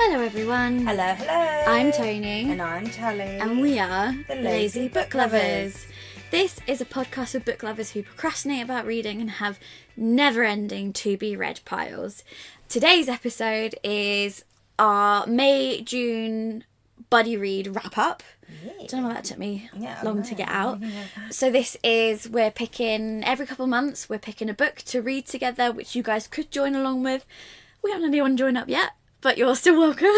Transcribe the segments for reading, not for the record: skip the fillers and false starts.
Hello everyone. Hello, hello. I'm Tony. And I'm Tally. And we are the Lazy Book Lovers. This is a podcast of book lovers who procrastinate about reading and have never-ending to-be-read piles. Today's episode is our May-June buddy read wrap-up. I don't know why that took me long to get out. So this is, we're picking, every couple of months, we're picking a book to read together, which you guys could join along with. We haven't had anyone join up yet, but you're still welcome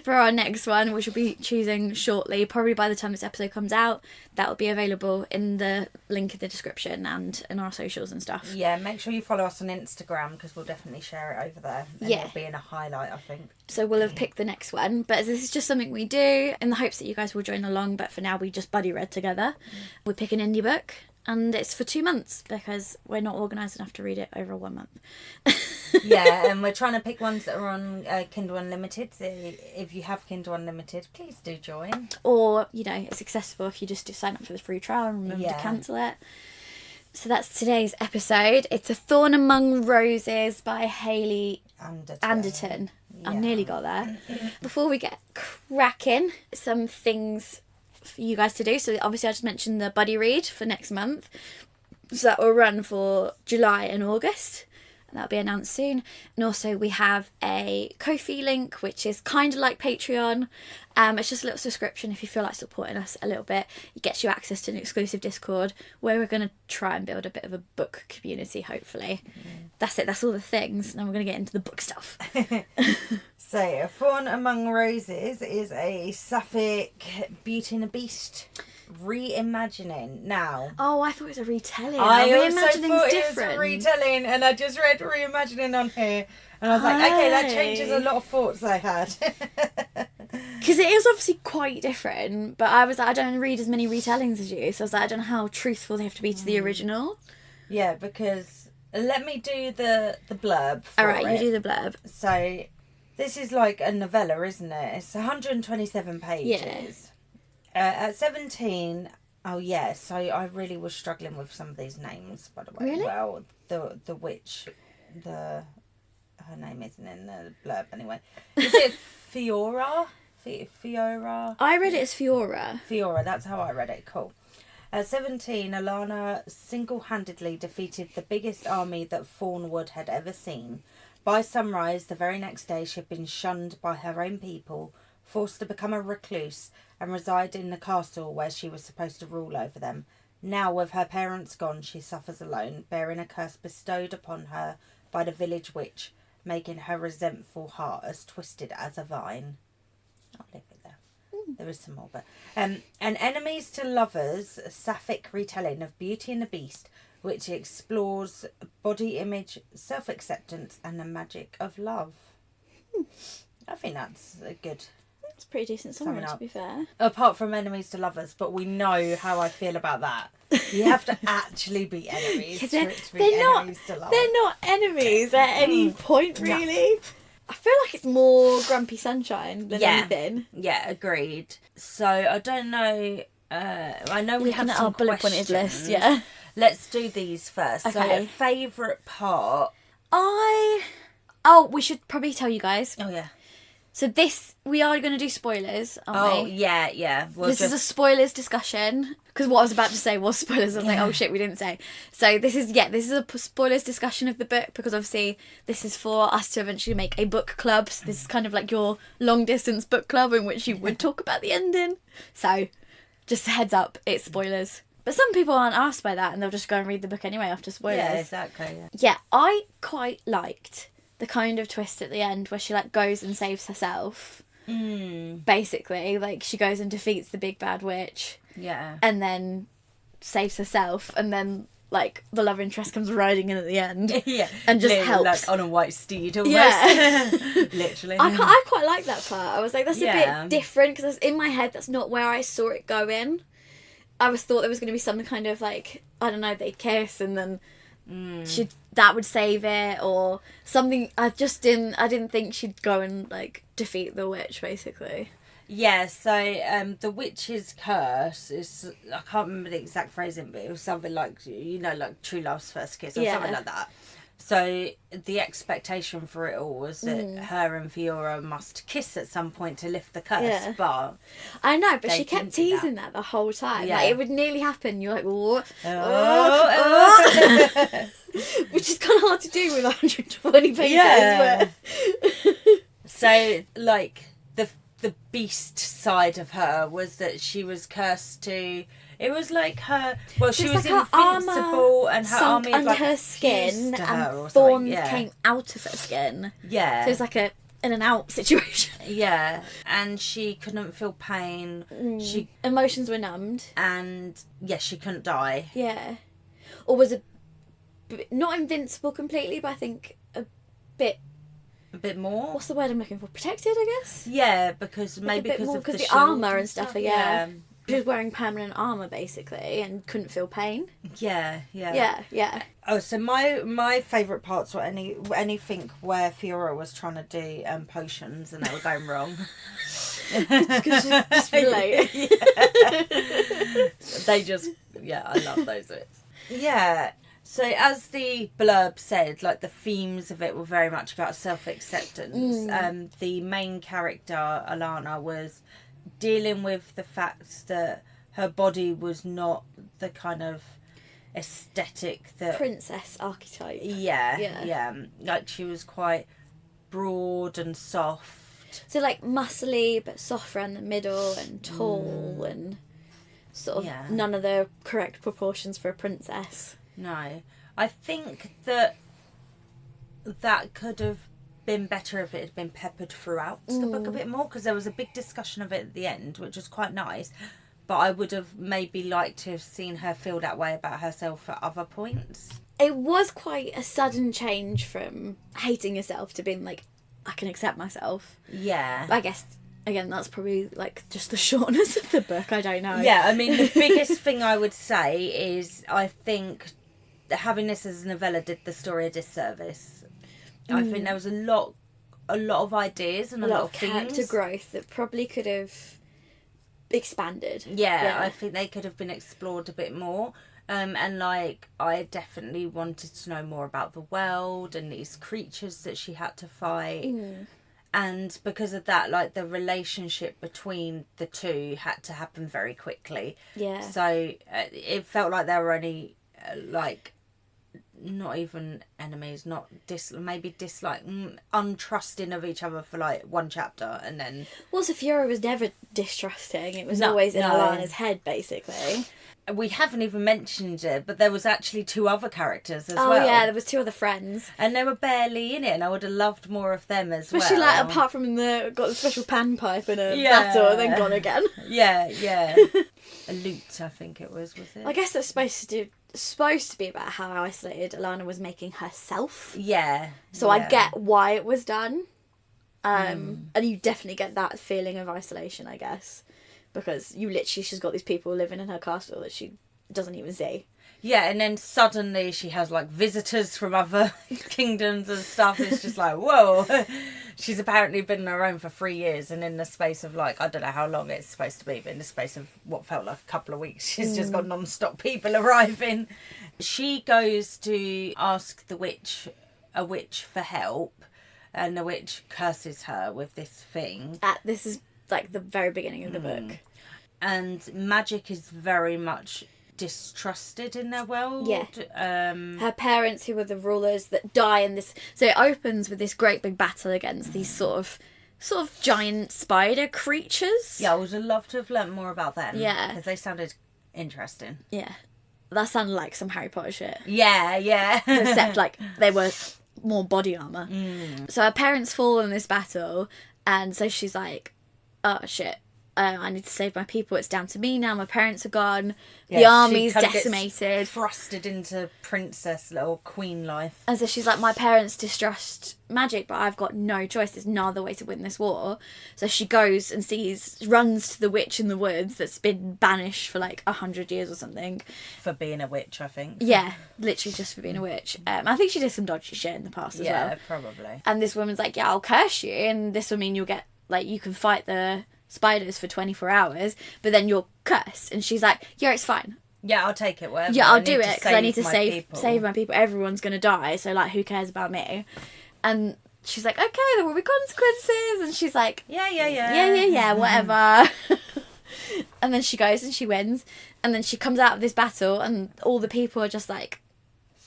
for our next one, which we'll be choosing shortly. Probably by the time this episode comes out, that will be available in the link in the description and in our socials and stuff. Yeah, make sure you follow us on Instagram because we'll definitely share it over there. And it'll be in a highlight, I think. So we'll have picked the next one. But this is just something we do in the hopes that you guys will join along. But for now, we just buddy read together. We pick an indie book. And it's for 2 months because we're not organised enough to read it over 1 month. Yeah, and we're trying to pick ones that are on Kindle Unlimited. So if you have Kindle Unlimited, please do join. Or, you know, it's accessible if you just do sign up for the free trial and remember to cancel it. So that's today's episode. It's A Thorn Among Roses by Haley Anderton. Yeah. I nearly got there. Before we get cracking, some things for you guys to do. So obviously I just mentioned the buddy read for next month. So that will run for July and August. And that'll be announced soon. And also we have a Ko-fi link, which is kind of like Patreon. It's just a little subscription if you feel like supporting us a little bit. It gets you access to an exclusive Discord where we're going to try and build a bit of a book community, hopefully. That's it. That's all the things. Now we're going to get into the book stuff. So, A Thorn Among Roses is a Sapphic Beauty and the Beast reimagining. Now, I thought it was a retelling. I also thought it was a retelling, and I just read reimagining on here, and I was like, okay, that changes a lot of thoughts I had. Because it is obviously quite different, but I was like, I don't read as many retellings as you, so I was like, I don't know how truthful they have to be to the original. Yeah, because let me do the blurb for Alright, you do the blurb. So, this is like a novella, isn't it? It's 127 pages. Yeah. At 17, so I really was struggling with some of these names, by the way. Really? Well, the witch, her name isn't in the blurb anyway. Is it Fiora? Fiora? I read it as Fiora. Fiora, that's how I read it. Cool. At 17, Alana single-handedly defeated the biggest army that Thornwood had ever seen. By sunrise, the very next day, she had been shunned by her own people, forced to become a recluse, and reside in the castle where she was supposed to rule over them. Now, with her parents gone, she suffers alone, bearing a curse bestowed upon her by the village witch, making her resentful heart as twisted as a vine. I'll leave it there. There is some more, but an enemies to lovers, a Sapphic retelling of Beauty and the Beast, which explores body image, self-acceptance, and the magic of love. I think that's a good. It's a pretty decent summary, to be fair. Apart from enemies to lovers, but we know how I feel about that. You have to actually be enemies for it to be enemies to lovers. They're not enemies at any point, really. No. I feel like it's more Grumpy Sunshine than anything. Yeah, agreed. So, I don't know. I know we have some our bullet pointed list, yeah. Let's do these first. Okay. So, favourite part? We should probably tell you guys. Oh, yeah. So we are going to do spoilers, aren't we? Yeah. This is a spoilers discussion. Because what I was about to say was spoilers. I was like, oh shit, we didn't say. So this is a spoilers discussion of the book. Because obviously this is for us to eventually make a book club. So this is kind of like your long distance book club in which you would talk about the ending. So just a heads up, it's spoilers. But some people aren't asked by that and they'll just go and read the book anyway after spoilers. Yeah, exactly. Yeah, I quite liked the kind of twist at the end where she like goes and saves herself. Basically, like she goes and defeats the big bad witch. Yeah. And then saves herself, and then like the love interest comes riding in at the end. Yeah. And just helps. Like on a white steed almost. Yeah. Literally. I quite like that part. I was like, that's a bit different because in my head that's not where I saw it going. I thought there was going to be some kind of like, I don't know, they'd kiss and then that would save it or something. I didn't think she'd go and like defeat the witch basically. Yeah, so the witch's curse is, I can't remember the exact phrasing, but it was something like, like true love's first kiss or something like that. So the expectation for it all was that her and Fiora must kiss at some point to lift the curse, but I know, but she kept teasing that the whole time. Yeah. Like, it would nearly happen. You're like, what? Which is kind of hard to do with 120 pages. Yeah. But So, like, the beast side of her was that she was cursed to... It was like her... Well, she was like invincible and her sunk army had, under like, her skin fused to her and or something. thorns Yeah. came out of her skin. Yeah. So it was like a in and out situation. Yeah. And she couldn't feel pain. She Emotions were numbed. And, yeah, she couldn't die. Yeah. Or was not invincible completely, but I think a bit... A bit more? What's the word I'm looking for? Protected, I guess? Yeah, because maybe because of the armour and stuff, yeah. She was wearing permanent armour, basically, and couldn't feel pain. Yeah. Yeah. Oh, so my favourite parts were anything where Fiora was trying to do potions and they were going wrong. Just relate. I love those bits. Yeah. So as the blurb said, like the themes of it were very much about self-acceptance. The main character, Alana, was dealing with the fact that her body was not the kind of aesthetic that... Princess archetype. Yeah. Like she was quite broad and soft. So like muscly but soft around the middle and tall and sort of none of the correct proportions for a princess. No. I think that could have been better if it had been peppered throughout the book a bit more, because there was a big discussion of it at the end, which was quite nice. But I would have maybe liked to have seen her feel that way about herself at other points. It was quite a sudden change from hating yourself to being like, I can accept myself. Yeah. I guess, again, that's probably like just the shortness of the book. I don't know. Yeah, I mean, the biggest thing I would say is I think having this as a novella did the story a disservice. I think there was a lot of ideas and a lot of character themes. growth that probably could have expanded. Yeah, I think they could have been explored a bit more. And like, I definitely wanted to know more about the world and these creatures that she had to fight. And because of that, like, the relationship between the two had to happen very quickly. Yeah. So it felt like they were only like, not even enemies, maybe dislike, untrusting of each other for like one chapter, and then... Well, Fiora was never distrusting. It was always in Alana's head, basically. We haven't even mentioned it, but there was actually 2 other characters as well. Oh yeah, there was 2 other friends. And they were barely in it, and I would have loved more of them as well. Especially like, apart from got the special panpipe in a battle and then gone again. Yeah. A lute, I think it was it? I guess it's supposed to be about how isolated Alana was making herself. Yeah. So I get why it was done. And you definitely get that feeling of isolation, I guess. Because she's got these people living in her castle that she doesn't even see. Yeah, and then suddenly she has like visitors from other kingdoms and stuff. It's just like, whoa. She's apparently been on her own for 3 years, and in the space of like, I don't know how long it's supposed to be, but in the space of what felt like a couple of weeks, she's just got non-stop people arriving. She goes to ask a witch for help, and the witch curses her with this thing. This is like the very beginning of the book. And magic is very much distrusted in their world. Yeah. Her parents, who were the rulers, that die in this... So it opens with this great big battle against these sort of giant spider creatures. Yeah, I would have loved to have learnt more about them. Yeah. Because they sounded interesting. Yeah. That sounded like some Harry Potter shit. Yeah. Except, like, they were more body armour. So her parents fall in this battle, and so she's like, oh, shit. I need to save my people. It's down to me now. My parents are gone. The army's decimated. Thrusted into princess little queen life. And so she's like, my parents distrust magic, but I've got no choice. There's no other way to win this war. So she goes and runs to the witch in the woods that's been banished for like 100 years or something. For being a witch, I think. Yeah, literally just for being a witch. I think she did some dodgy shit in the past as well. Yeah, probably. And this woman's like, yeah, I'll curse you, and this will mean you'll get, like, you can fight the spiders for 24 hours, but then you're cursed. And she's like, yeah, it's fine. Yeah, I'll take it. Whatever. Yeah, I'll do it because I need to save my people. Everyone's gonna die, so like, who cares about me? And she's like, okay, there will be consequences. And she's like, yeah, whatever. And then she goes and she wins. And then she comes out of this battle, and all the people are just like,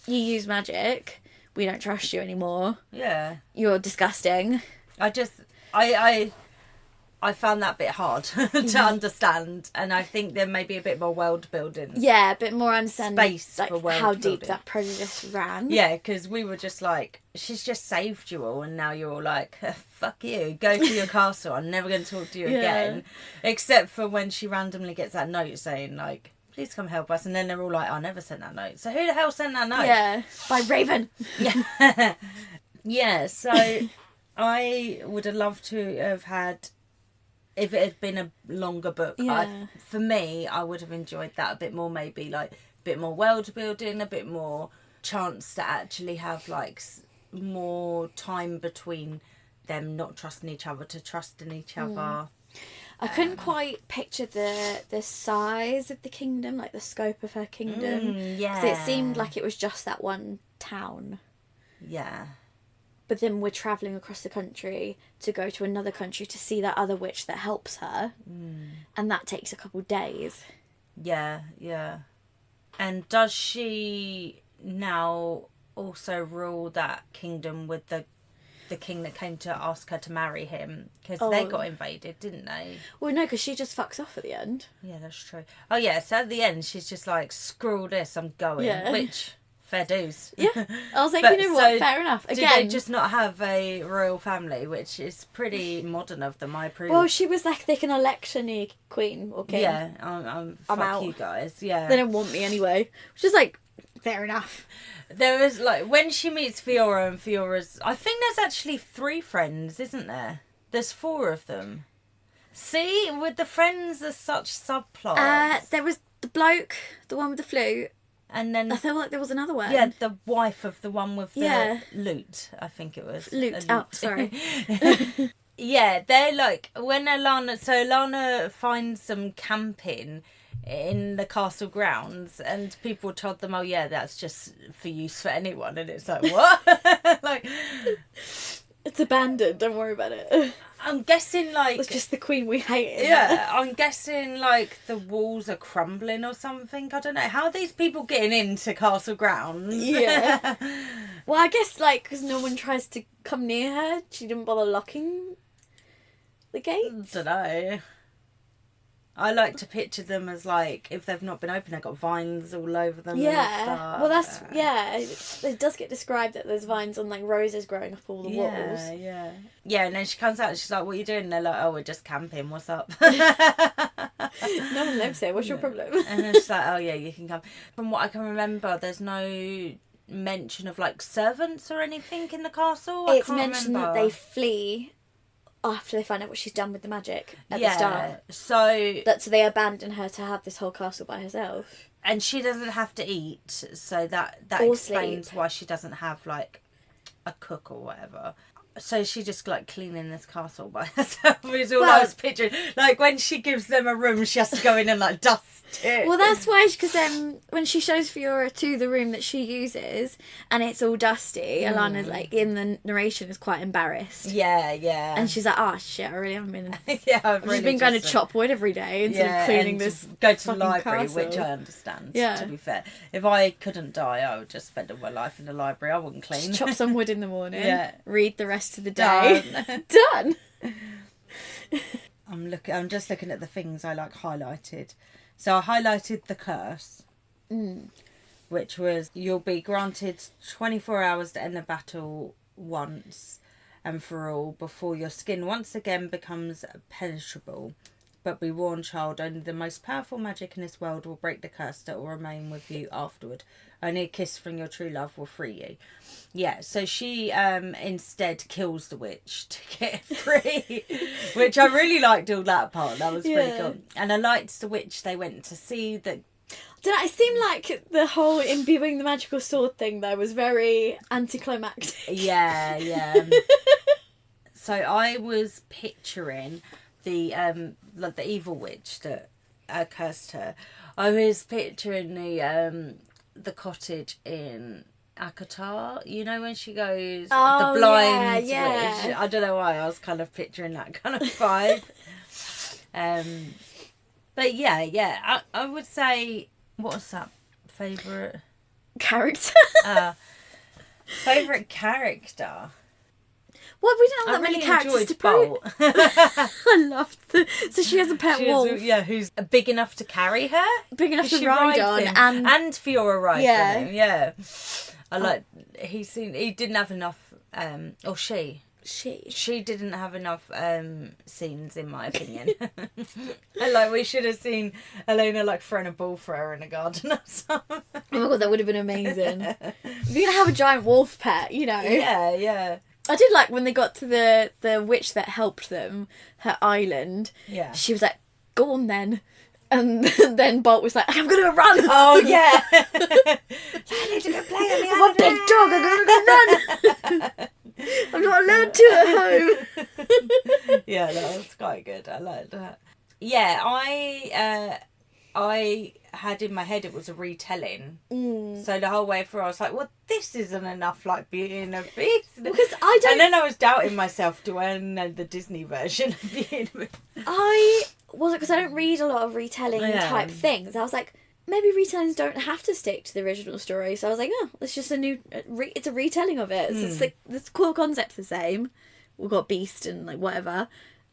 you use magic. We don't trust you anymore. Yeah. You're disgusting. I found that bit hard to understand, and I think there may be a bit more world building. Yeah, a bit more understanding Space like for world how building. deep that prejudice ran. Yeah, because we were just like, she's just saved you all, and now you're all like, fuck you, go to your castle. I'm never going to talk to you again, except for when she randomly gets that note saying like, please come help us, and then they're all like, I never sent that note. So who the hell sent that note? Yeah, by Raven. Yeah. Yeah. So I would have loved to have had. If it had been a longer book, for me, I would have enjoyed that a bit more. Maybe like a bit more world building, a bit more chance to actually have like more time between them not trusting each other to trusting each other. I couldn't quite picture the size of the kingdom, like the scope of her kingdom. Yeah, because it seemed like it was just that one town. Yeah. But then we're travelling across the country to go to another country to see that other witch that helps her. And that takes a couple of days. Yeah, yeah. And does she now also rule that kingdom with the king that came to ask her to marry him? Because they got invaded, didn't they? Well, no, because she just fucks off at the end. Yeah, that's true. Oh, yeah, so at the end, she's just like, screw all this, I'm going. Yeah. Which... fair dues. Yeah. I was like, But you know what, so fair enough. Again, do they just not have a royal family, which is pretty modern of them, I approve. well, she was like, they can election-y queen or king. Yeah, I'm fuck out. you guys, yeah. They don't want me anyway. Which is like, fair enough. There is, like, when she meets Fiora and Fiora's... I think there's actually 3 friends, isn't there? There's 4 of them. See, with the friends, there's such subplots. There was the bloke, the one with the flute. And then... I feel like there was another one. Yeah, the wife of the one with the lute, I think it was. Lute. Oh, sorry. Yeah, they're like... When Alana... So Alana finds them camping in the castle grounds, and people told them, oh yeah, that's just for use for anyone. And it's like, what? Like... It's abandoned, don't worry about it. I'm guessing, like... It's just the queen we hated. Yeah, I'm guessing, like, the walls are crumbling or something. I don't know. How are these people getting into castle grounds? Yeah. Well, I guess, like, because no one tries to come near her, she didn't bother locking the gates. I don't know. I like to picture them as, like, if they've not been open, they've got vines all over them. Yeah. And stuff. Well, that's... Yeah. It does get described that there's vines on, like, roses growing up all the walls. Yeah. Yeah, and then she comes out and she's like, what are you doing? And they're like, oh, we're just camping. What's up? No one lives here. What's your problem? And then she's like, oh, yeah, you can come. From what I can remember, there's no mention of, like, servants or anything in the castle. It's mentioned that they flee after they find out what she's done with the magic at the start. So they abandon her to have this whole castle by herself. And she doesn't have to eat, so that Or explains sleep. why she doesn't have, like, a cook or whatever. So she just, like, cleaning this castle by herself is all I was picturing. Like, when she gives them a room, she has to go in and, like, dust it. Well, that's why, because when she shows Fiora to the room that she uses, and it's all dusty, Alana's, like, in the narration is quite embarrassed. Yeah. And she's like, oh, shit, I really haven't been... I've just been going to chop wood every day instead of cleaning this go to the library, castle. which I understand, to be fair. If I couldn't die, I would just spend all my life in the library. I wouldn't clean. Just chop some wood in the morning. Yeah. Read the rest of the day. Done. I'm just looking at the things I, like, highlighted. So I highlighted the curse, which was you'll be granted 24 hours to end the battle once and for all before your skin once again becomes penetrable. But be warned, child, only the most powerful magic in this world will break the curse that will remain with you afterward. Only a kiss from your true love will free you. Yeah, so she instead kills the witch to get free, which I really liked all that part. That was pretty cool. And I liked the witch they went to see. It seemed like the whole imbuing the magical sword thing, though, was very anticlimactic. Yeah. So I was picturing the evil witch that cursed her. I was picturing the cottage in Akatar, you know, when she goes the blind witch. I don't know why I was kind of picturing that kind of vibe. But yeah, I would say, what's that favourite character? Favourite character. Well, we don't have that many characters to Bolt. I loved so she has a pet wolf. Who's big enough to carry her, big enough to ride on, and Fiora rides on him. Yeah, I like. He didn't have enough. Or she didn't have enough scenes, in my opinion. And like, we should have seen Elena like throwing a ball for her in a garden or something. Oh my god, that would have been amazing. If you're gonna have a giant wolf pet, you know. Yeah. I did like when they got to the witch that helped them, her island. Yeah. She was like, "Go on then," and then Bolt was like, "I'm gonna run." Oh yeah. I need to go play on the island. I'm a big dog. I'm gonna go run. I'm not allowed to at home. Yeah, that was quite good. I liked that. Yeah, I had in my head it was a retelling. So the whole way through I was like, well, this isn't enough like Beauty and the Beast. Because I don't... And then I was doubting myself, do I know the Disney version of Beauty and the Beast? I wasn't, because I don't read a lot of retelling type things. I was like, maybe retellings don't have to stick to the original story. So I was like, oh, it's just a new... it's a retelling of it. So it's like, the core concept's the same. We've got Beast and like whatever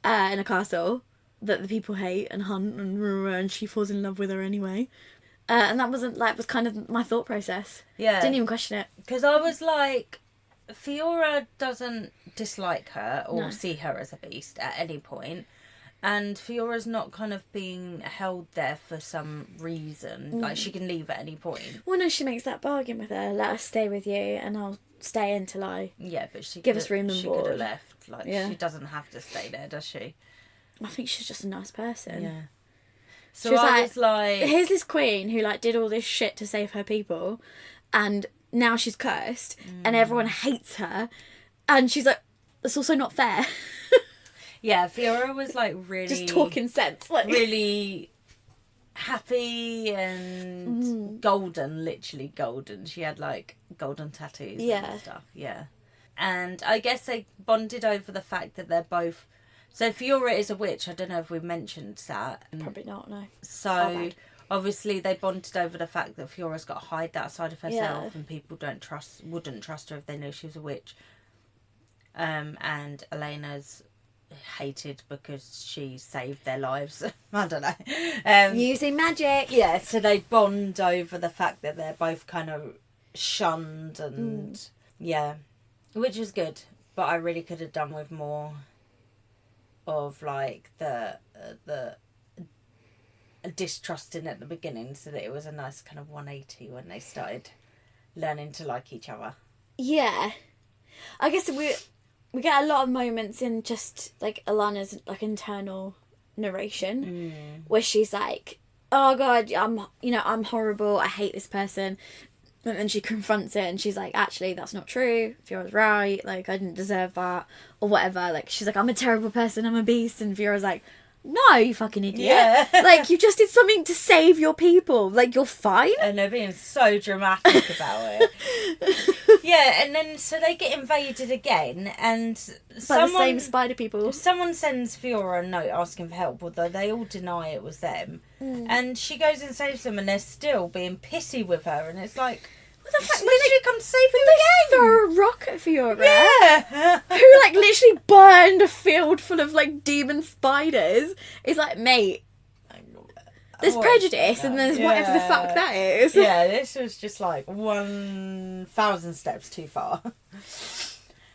in a castle that the people hate and hunt, and she falls in love with her anyway. And that was kind of my thought process. Yeah. Didn't even question it. Because I was like, Fiora doesn't dislike her or see her as a beast at any point. And Fiora's not kind of being held there for some reason. Like, she can leave at any point. Well, no, she makes that bargain with her. Let us stay with you and I'll stay until I... Yeah, but she give us room and board. She could have left. Like, she doesn't have to stay there, does she? I think she's just a nice person. Yeah. So I was like... Here's this queen who, like, did all this shit to save her people, and now she's cursed, and everyone hates her, and she's like, that's also not fair. Yeah, Fiora was, like, really... just talking sense. Like... really happy and golden, literally golden. She had, like, golden tattoos and stuff. Yeah. And I guess they bonded over the fact that they're both... So Fiora is a witch. I don't know if we mentioned that. Probably not, no. So obviously they bonded over the fact that Fiora's got to hide that side of herself, and people wouldn't trust her if they knew she was a witch. And Elena's hated because she saved their lives. I don't know. Using magic. Yeah, so they bond over the fact that they're both kind of shunned and which was good. But I really could have done with more of like the distrusting at the beginning, so that it was a nice kind of 180 when they started learning to like each other. Yeah, I guess we get a lot of moments in just like Alana's like internal narration where she's like, oh god, I'm horrible, I hate this person. And then she confronts it and she's like, actually, that's not true. Fiora's right. Like, I didn't deserve that. Or whatever. Like, she's like, I'm a terrible person. I'm a beast. And Fiora's like, no, you fucking idiot. Yeah. Like, you just did something to save your people. Like, you're fine. And they're being so dramatic about it. Yeah, and then so they get invaded again, and by the same spider people. Someone sends Fiora a note asking for help, although they all deny it was them. And she goes and saves them, and they're still being pissy with her, and it's like, what the fuck? Literally come to save them again. Throw a rock at Fiora. Yeah. Who like literally burned a field full of like demon spiders. It's like, mate, there's prejudice and there's whatever the fuck that is. Yeah, this was just like 1,000 steps too far.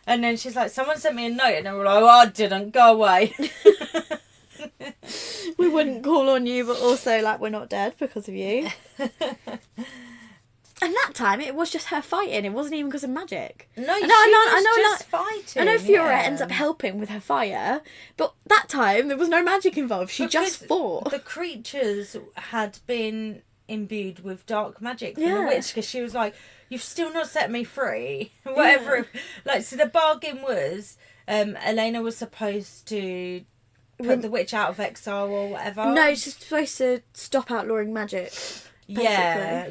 And then she's like, someone sent me a note, and they were like, oh, I didn't, go away. We wouldn't call on you, but also like we're not dead because of you. And that time it was just her fighting. It wasn't even because of magic. No, she was just fighting. I know Fiora ends up helping with her fire, but that time there was no magic involved. She just fought. The creatures had been imbued with dark magic from the witch, because she was like, you've still not set me free. Whatever. Like, so the bargain was, Elena was supposed to put the witch out of exile or whatever. No, she's supposed to stop outlawing magic. Basically.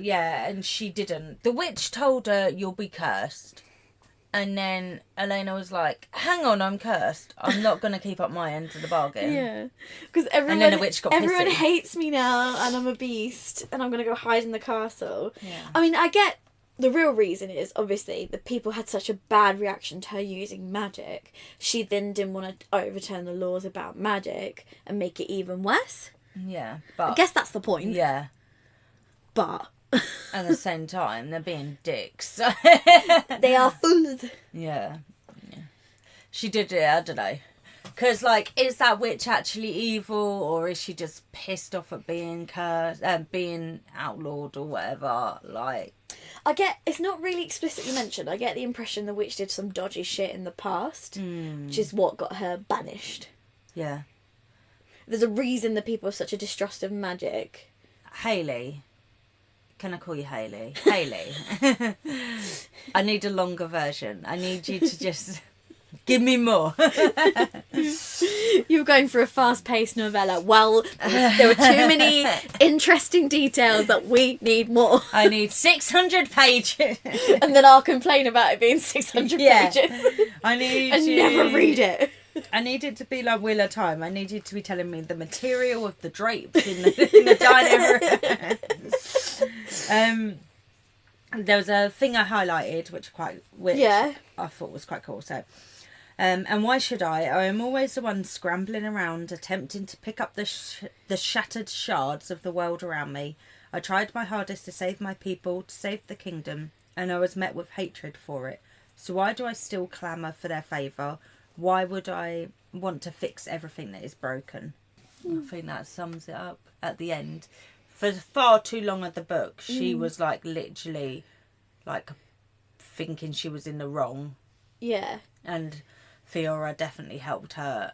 Yeah, and she didn't. The witch told her, "You'll be cursed." And then Elena was like, "Hang on, I'm cursed. I'm not going to keep up my end of the bargain." Yeah. Because everyone, and then the witch got everyone pissy. hates me now, and I'm a beast, and I'm going to go hide in the castle. Yeah. I mean, I get the real reason is, obviously, the people had such a bad reaction to her using magic. She then didn't want to overturn the laws about magic and make it even worse. Yeah, but... I guess that's the point. Yeah. But... at the same time, they're being dicks. They are fools. Yeah. She did it, I don't know. Because, like, is that witch actually evil, or is she just pissed off at being cursed, being outlawed or whatever? Like... I get, it's not really explicitly mentioned. I get the impression the witch did some dodgy shit in the past, which is what got her banished. Yeah. There's a reason that people have such a distrust of magic. Haley. Can I call you Haley? Haley. I need a longer version. I need you to just give me more. You were going for a fast-paced novella. Well, there were too many interesting details that we need more. I need 600 pages. And then I'll complain about it being 600 pages. I need and you... never read it. I need it to be like Wheel of Time. I need you to be telling me the material of the drapes in the dining room. There was a thing I highlighted, which I thought was quite cool. So, and why should I? I am always the one scrambling around, attempting to pick up the shattered shards of the world around me. I tried my hardest to save my people, to save the kingdom, and I was met with hatred for it. So why do I still clamour for their favour? Why would I want to fix everything that is broken? I think that sums it up at the end. For far too long of the book, she was like literally like thinking she was in the wrong. Yeah. And Fiora definitely helped her.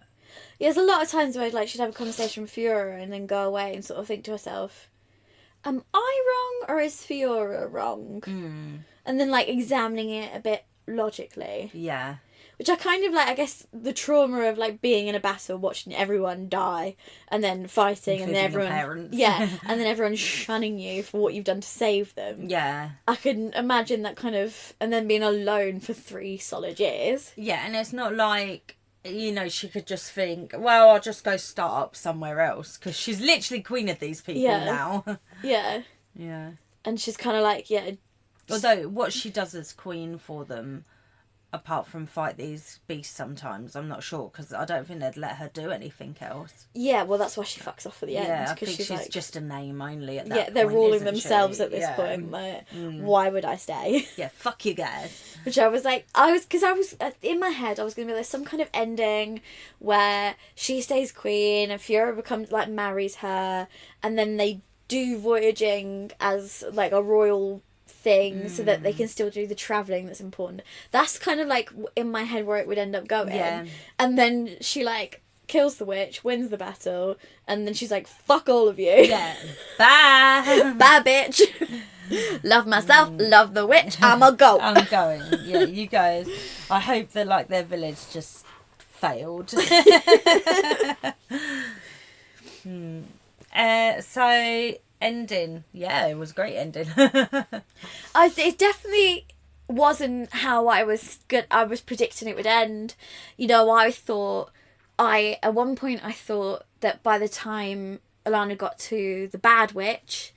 Yeah, there's a lot of times where like she'd have a conversation with Fiora and then go away and sort of think to herself, am I wrong or is Fiora wrong? And then like examining it a bit logically. Yeah. Which I kind of like, I guess, the trauma of like being in a battle, watching everyone die, and then fighting, including and then everyone, your parents. yeah, and then everyone shunning you for what you've done to save them. Yeah. I can imagine that kind of, and then being alone for 3 solid years. Yeah, and it's not like, you know, she could just think, well, I'll just go start up somewhere else, because she's literally queen of these people now. Yeah. Yeah. And she's kind of like, yeah. Although what she does as queen for them, apart from fight these beasts sometimes, I'm not sure, because I don't think they'd let her do anything else. Yeah, well, that's why she fucks off at the end. Yeah, I think she's like, just a name only at that point. Yeah, they're ruling themselves she? at this point. Like, why would I stay? Yeah, fuck you guys. Which I was like, because I was, in my head, I was going to be like, some kind of ending where she stays queen and Fiora becomes, like, marries her, and then they do voyaging as, like, a royal thing so that they can still do the travelling that's important. That's kind of like in my head where it would end up going. Yeah. And then she like kills the witch, wins the battle, and then she's like, fuck all of you. Yeah. Bye. Bye, bitch. Love myself, love the witch, I'm a go. I'm going. Yeah, you guys. I hope that like their village just failed. So ending, yeah, it was a great ending. It definitely wasn't how I was predicting it would end. You know, at one point I thought that by the time Alana got to the bad witch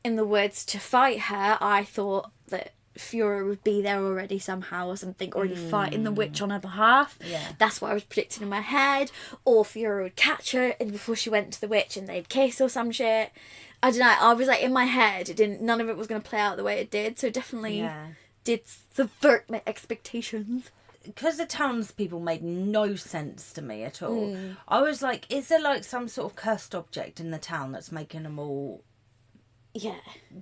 in the woods to fight her, I thought that Fiora would be there already somehow or something, already fighting the witch on her behalf. Yeah. That's what I was predicting in my head. Or Fiora would catch her before she went to the witch and they'd kiss or some shit. I don't know, I was like, in my head, none of it was going to play out the way it did, so it definitely did subvert my expectations. Because the townspeople made no sense to me at all. I was like, is there like some sort of cursed object in the town that's making them all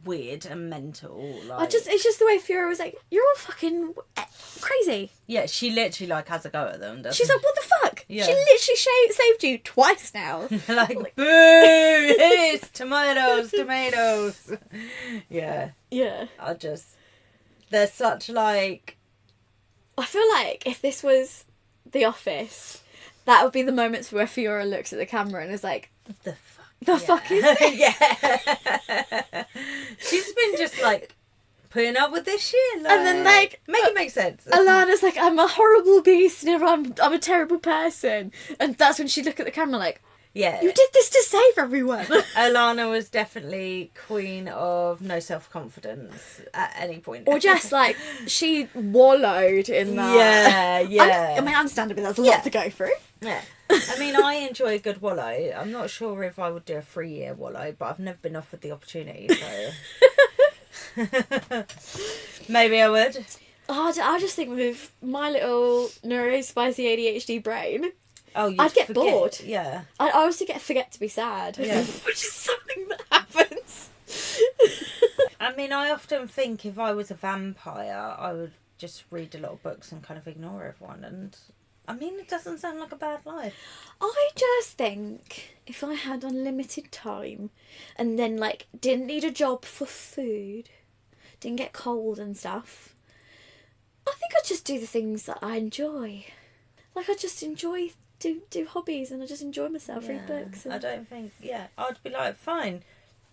weird and mental? Like... it's just the way Fiora was like, you're all fucking crazy. Yeah, she literally like has a go at them, doesn't She's like, what the fuck? Yeah. She literally saved you twice now. like, boo! It's tomatoes. Yeah. Yeah. They're such like... I feel like if this was The Office That would be the moments where Fiora looks at the camera and is like, the fuck? The fuck is this? Yeah. She's been just like putting up with this shit. Like, and then like make it make sense. Alana's like, I'm a horrible beast and I'm a terrible person. And that's when she'd look at the camera like, yeah, you did this to save everyone. Alana was definitely queen of no self-confidence at any point. Or just like, she wallowed in that. Yeah. I mean, understandably, that's a lot to go through. Yeah. I mean, I enjoy a good wallow. I'm not sure if I would do a 3-year wallow, but I've never been offered the opportunity, so... Maybe I would. Oh, I just think with my little neurospicy ADHD brain... I'd get bored. Yeah. I honestly forget to be sad. Yeah. Which is something that happens. I mean, I often think if I was a vampire, I would just read a lot of books and kind of ignore everyone. And, I mean, it doesn't sound like a bad life. I just think if I had unlimited time and then, like, didn't need a job for food, didn't get cold and stuff, I think I'd just do the things that I enjoy. Like, I just enjoy... Do hobbies and I just enjoy myself, read books. I don't think, I'd be like, fine,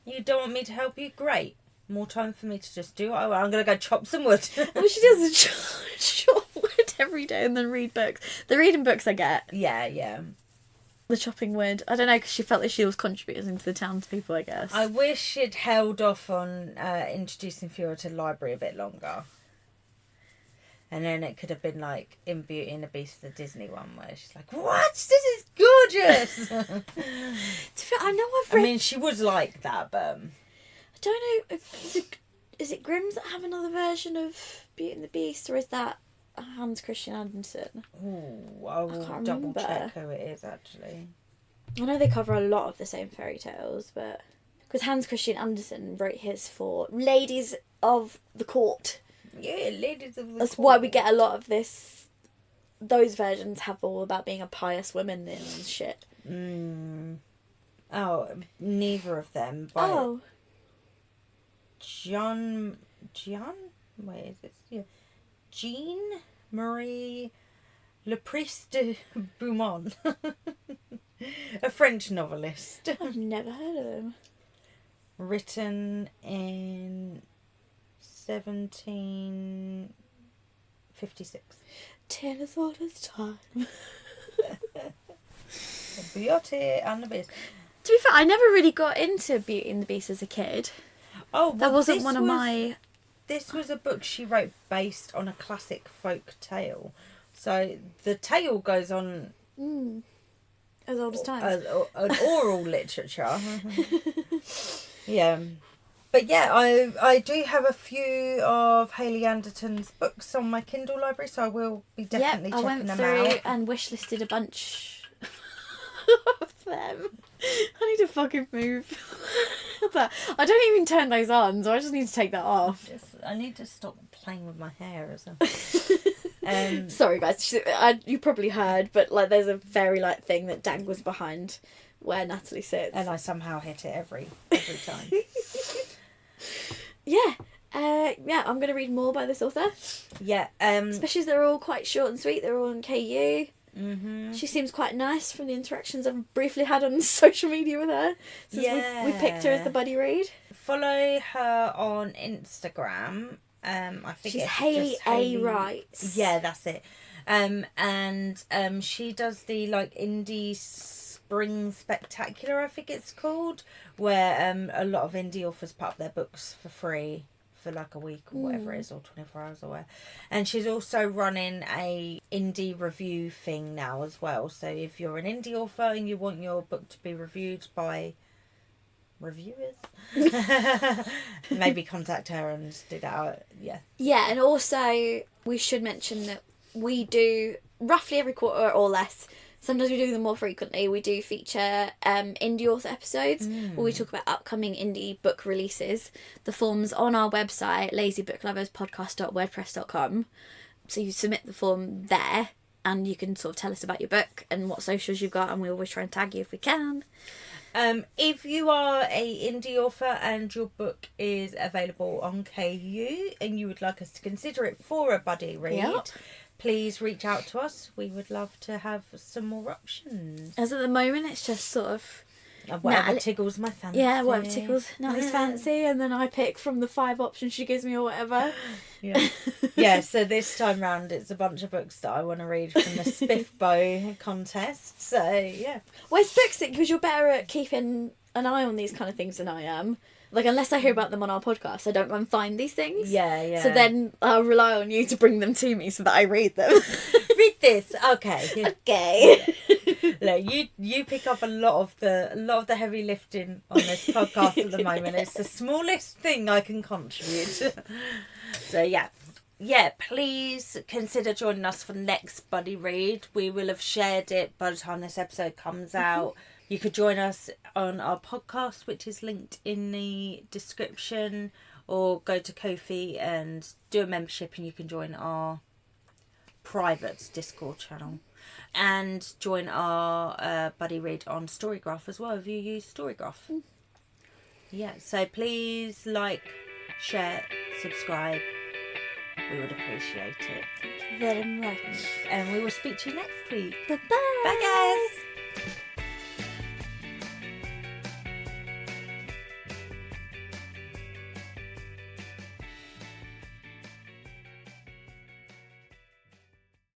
you don't want me to help you? Great. More time for me to just do I'm going to go chop some wood. Well, she does chop wood every day and then read books. The reading books I get. Yeah. The chopping wood. I don't know, because she felt that she was contributing to the townspeople, I guess. I wish she'd held off on introducing Fiora to the library a bit longer. And then it could have been like in Beauty and the Beast, the Disney one, where she's like, "What? This is gorgeous." I know I've read... I mean, she was like that, but... I don't know, is it Grimm's that have another version of Beauty and the Beast, or is that Hans Christian Andersen? Ooh, I will double check who it is, actually. I know they cover a lot of the same fairy tales, but... Because Hans Christian Andersen wrote his for Ladies of the Court. Yeah, Ladies of the That's Court. why we get a lot of this. Those versions have all about being a pious woman and shit. Oh, neither of them. But John? Wait, is it? Yeah. Jean Marie Leprice de Beaumont. A French novelist. I've never heard of him. Written in 1756. Ten is all his time. Beauty and the Beast. To be fair, I never really got into Beauty and the Beast as a kid. Oh, well, that wasn't one of my... This was a book she wrote based on a classic folk tale. So the tale goes on... As old as time. An oral literature. Yeah. But yeah, I do have a few of Haley Anderton's books on my Kindle library, so I will be definitely checking them out. I went through and wishlisted a bunch of them. I need to fucking move. I don't even turn those on, so I just need to take that off. I need to stop playing with my hair as well. Sorry guys, you probably heard, but like there's a very light thing that dangles behind where Natalie sits. And I somehow hit it every time. Yeah, I'm going to read more by this author. Yeah. Especially as they're all quite short and sweet. They're all on KU. Mm-hmm. She seems quite nice from the interactions I've briefly had on social media with her. Since we picked her as the buddy read. Follow her on Instagram. I think she's it's Haley A. Writes. Yeah, that's it. And she does the like indie spring spectacular, I think it's called, where a lot of indie authors put up their books for free for like a week or whatever it is, or 24 hours or whatever. And she's also running a indie review thing now as well. So if you're an indie author and you want your book to be reviewed by reviewers, maybe contact her and do that. Yeah, and also we should mention that we do roughly every quarter or less, sometimes we do them more frequently, we do feature indie author episodes where we talk about upcoming indie book releases. The form's on our website, lazybookloverspodcast.wordpress.com, so you submit the form there and you can sort of tell us about your book and what socials you've got, and we always try and tag you if we can. If you are a indie author and your book is available on KU and you would like us to consider it for a buddy read, please reach out to us. We would love to have some more options. As at the moment, it's just sort of... whatever tickles my fancy. Yeah, whatever tickles Natalie's fancy, and then I pick from the 5 options she gives me or whatever. Yeah, so this time round it's a bunch of books that I want to read from the Spiff Bow contest. So, yeah. Well, it's books because you're better at keeping an eye on these kind of things than I am. Like, unless I hear about them on our podcast, I don't go and find these things. Yeah. So then I'll rely on you to bring them to me so that I read them. Read this. Okay. Okay. Look, you pick up a lot of the heavy lifting on this podcast at the moment. It's the smallest thing I can contribute. So yeah, please consider joining us for the next buddy read. We will have shared it by the time this episode comes out. You could join us on our podcast, which is linked in the description, or go to Ko-fi and do a membership and you can join our private Discord channel. And join our buddy read on Storygraph as well if you use Storygraph. Yeah, so please like, share, subscribe. We would appreciate it. Thank you very much. And we will speak to you next week. Bye-bye. Bye, guys.